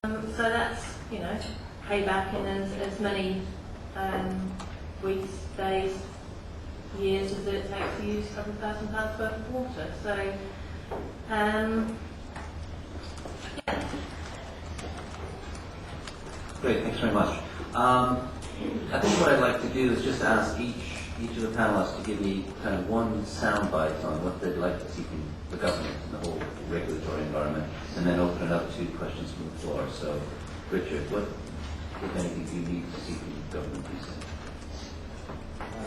So that's, payback in as many weeks, days, years as it takes to use £7,000 worth of water. So, yeah. Great, thanks very much. I think what I'd like to do is just ask each of the panelists to give me kind of one soundbite on what they'd like to see from the government and the whole regulatory environment, and then open it up to questions from the floor. So, Richard, what, if anything, do you need to see from the government these days? I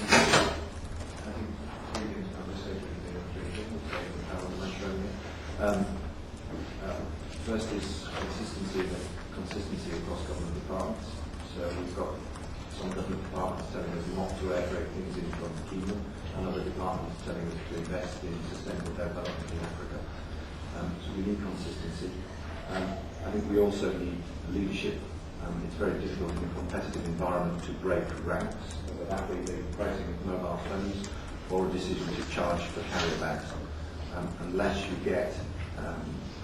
think three things I would say to first is consistency across government departments. So we've got some government departments telling us not to air freight things in from the kingdom, and other departments telling us to invest in sustainable development in Africa. So we need consistency. I think we also need leadership. It's very difficult in a competitive environment to break ranks, whether that be the pricing of mobile phones or a decision to charge for carrier bags. Unless you get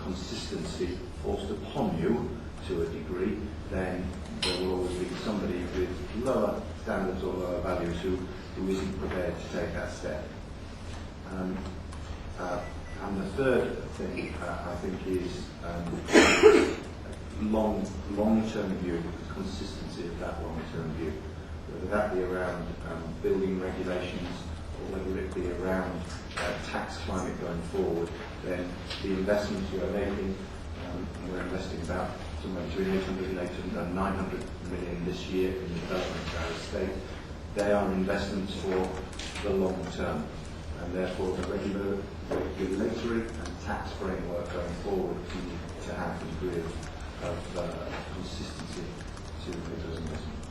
consistency forced upon you to a degree, then there will always be somebody with lower standards or lower values who isn't prepared to take that step. And the third thing I think is long-term view, the consistency of that long-term view, whether that be around building regulations or whether it be around tax climate going forward. Then the investments we are making, we're investing about somewhere between 800 and 900 million this year in the development of our estate. They are investments for the long term, and therefore the regulatory and tax framework going forward need to have a degree of consistency to those investments.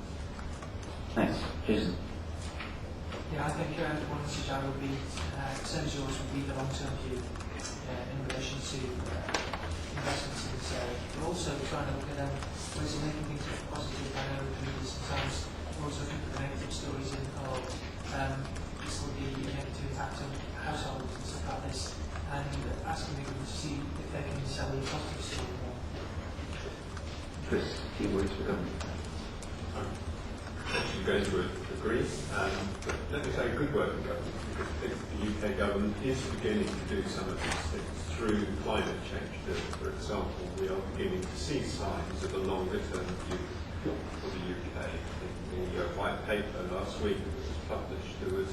Thanks. Jason. Yeah, I think one message I would be, same as yours, would be the long-term view in relation to investments in this area, but also trying to look at ways of making things more positive. I know sometimes we're always looking for the negative stories in, this will be a negative impact on households and stuff like this, and asking people to see if they can sell the positive story more. Chris, keywords for government. Actually going to agree, but let me say good work in government, because I think the UK government is beginning to do some of these things through climate change. For example, we are beginning to see signs of a longer term view for the UK. In the white paper last week that was published, there was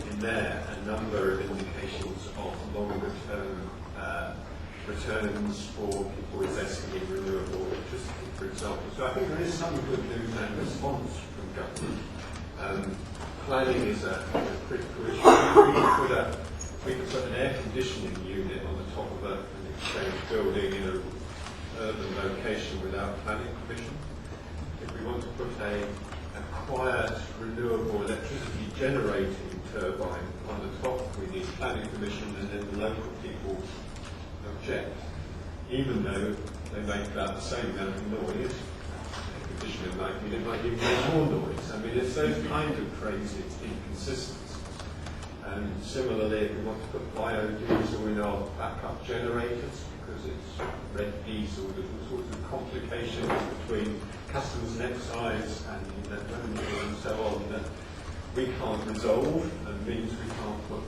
in there a number of indications of longer term returns for people investing in renewable electricity, for example. So I think there is some good news and response from government. Planning is a critical issue. We could put an air conditioning unit on the top of an exchange building in an urban location without planning permission. If we want to put a quiet, renewable electricity generating turbine on the top, we need planning permission, and then the local people object, even though they make about the same amount of noise. Air conditioning might even make more noise. I mean, it's those kind of crazy inconsistencies. And similarly, if we want to put biodiesel in our backup generators, because it's red diesel, there's all sorts of complications between customs and excise and revenue and so on that we can't resolve, and means we can't put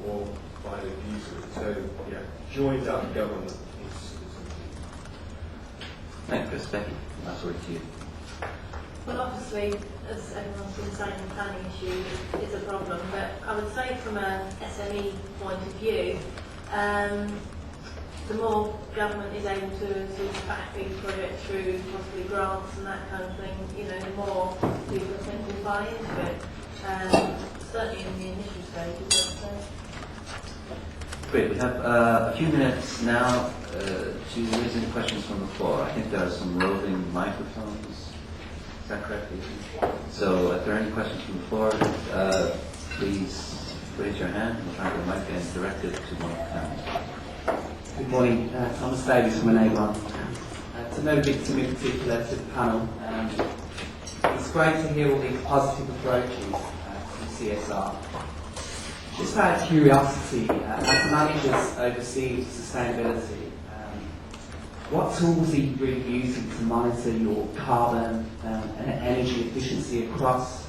more biodiesel. So, yeah, joined up government is Thanks, Chris. Becky, last word to you. Well, obviously, as everyone's been saying, the planning issue is a problem, but I would say from a SME point of view, the more government is able to back these projects through possibly grants and that kind of thing, the more people tend to buy into it. Certainly in the initial stages, I would say. Great. We have a few minutes now to raise any questions from the floor. I think there are some roving microphones. Is that correct? So if there are any questions from the floor, please raise your hand. We'll try to get the mic and direct it to one of the panelists. Good morning. Thomas Davies from Enable. To no victim in particular to the panel. It's great to hear all these positive approaches to CSR. Just out of curiosity, as managers oversee sustainability, what tools are you really using to monitor your carbon and energy efficiency across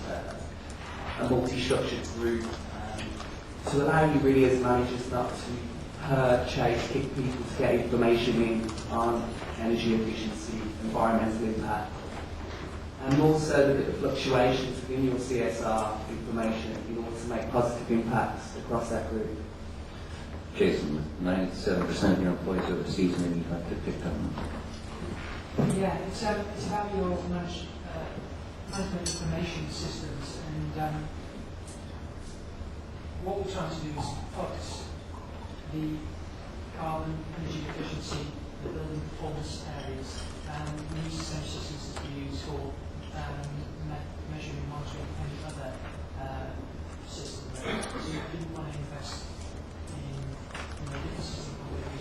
a multi-structured group to allow you really as managers not to kick people to get information in on energy efficiency, environmental impact, and also look at the fluctuations within your CSR information in order to make positive impacts across that group? Jason, with 97% of your employees overseas, maybe you'd like to pick that one. Yeah, it's about your management information systems, and what we're trying to do is put the carbon, energy efficiency, the building performance areas, and we use the same systems that we use for measuring and monitoring any other system. So if you want to invest in a different system,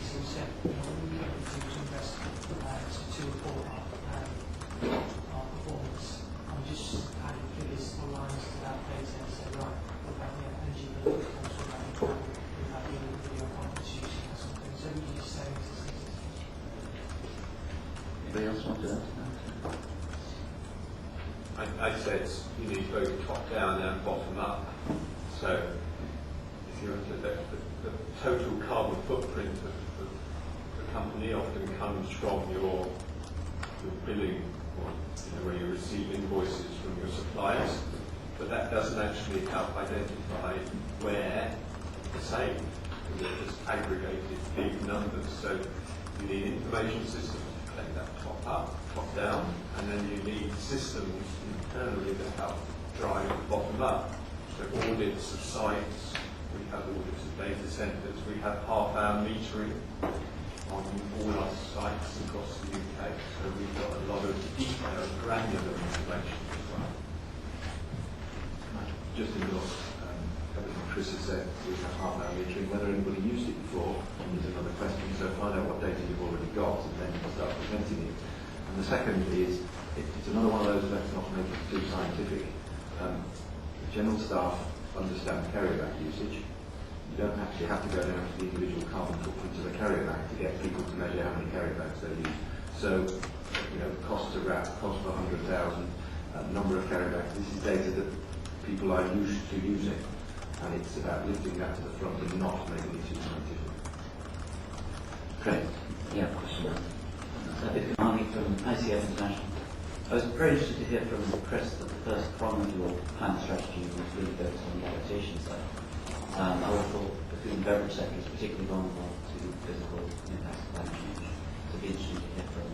so we said, we are going to invest to report our performance. And just adding figures or lines to that data and say, right, what about the energy bill, what about the video conference use or something. So we use the same systems. Anybody else want to add? I said you need both top down and bottom up. So if you look at the total carbon footprint of the company often comes from your billing, or where you receive invoices from your suppliers, but that doesn't actually help identify where the same. They're just aggregated big numbers. So you need information systems to collect that top up, top down, and then you need systems internally that help drive the bottom up. So audits of sites, we have audits of data centres, we have half-hour metering on all our sites across the UK. So we've got a lot of detailed, granular information as well. Just in your everything Chris has said, we have half-hour metering. Whether anybody used it before is another question. So find out what data you've already got and then start presenting it. And the second is, it's another one of those, let's not make it too scientific. The general staff understand carrier bag usage. You don't actually have to go down to the individual carbon footprint of a carrier bag to get people to measure how many carrier bags they use. So, cost of wrap, cost for 100,000, number of carrier bags. This is data that people are used to using, and it's about lifting that to the front and not making it too scientific. Great. Yeah, question. David Kamani from ICF International. I was very interested to hear from Chris that the first prong of your plan strategy was really focused on the adaptation side. I would have thought the food and beverage sector is particularly vulnerable to physical impacts of climate change. So it'd be interesting to hear from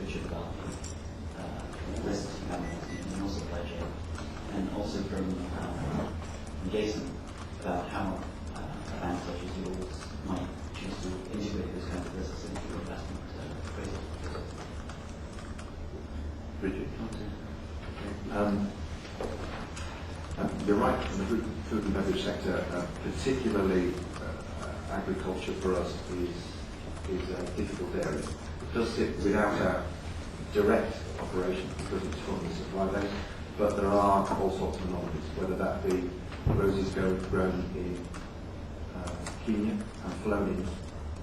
Richard about the risks you have in your supply chain, and also from Jason about how banks such as yours might choose to integrate those kinds of risks into your investment appraisal. Richard, you're right, in the food and beverage sector, particularly agriculture for us is a difficult area. It does sit without a direct operation because it's from the supply base, but there are all sorts of anomalies, whether that be roses grown in Kenya and flown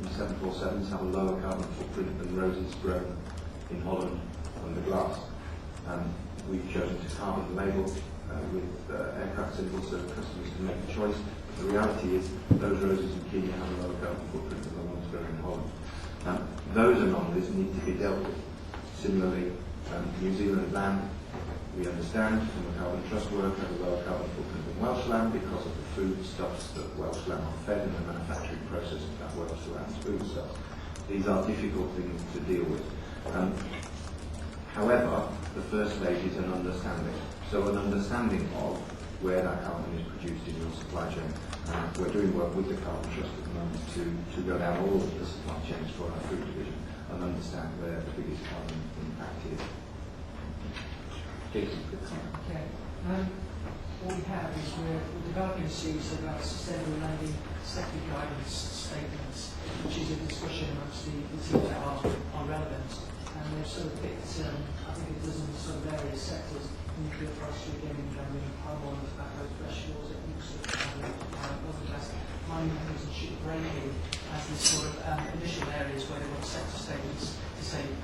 in 747s have a lower carbon footprint than roses grown in Holland under glass. We've chosen to carbon label with aircraft symbols so customers can make a choice. But the reality is those roses in Kenya have a lower carbon footprint than the ones grown in Holland. Those anomalies need to be dealt with. Similarly, New Zealand lamb, we understand from the Carbon Trust work, has a lower carbon footprint than Welsh lamb because of the foodstuffs that Welsh lamb are fed in the manufacturing process of that Welsh lamb's foodstuffs. These are difficult things to deal with. However, the first stage is an understanding. So an understanding of where that carbon is produced in your supply chain. We're doing work with the Carbon Trust at the moment to go down all of the supply chains for our food division and understand where the biggest carbon impact is. Jason, good comment. Okay. What we have is we're developing a series of sustainable lending sector guidance statements, which is a discussion amongst the teams that are relevant. And they've sort of picked, I think, a dozen sort of various sectors. nuclear forestry again in Germany, palm oil, tobacco, fresh fuels, it looks other gas, mining methods and ship breaking as these sort of initial areas where they want sector statements to say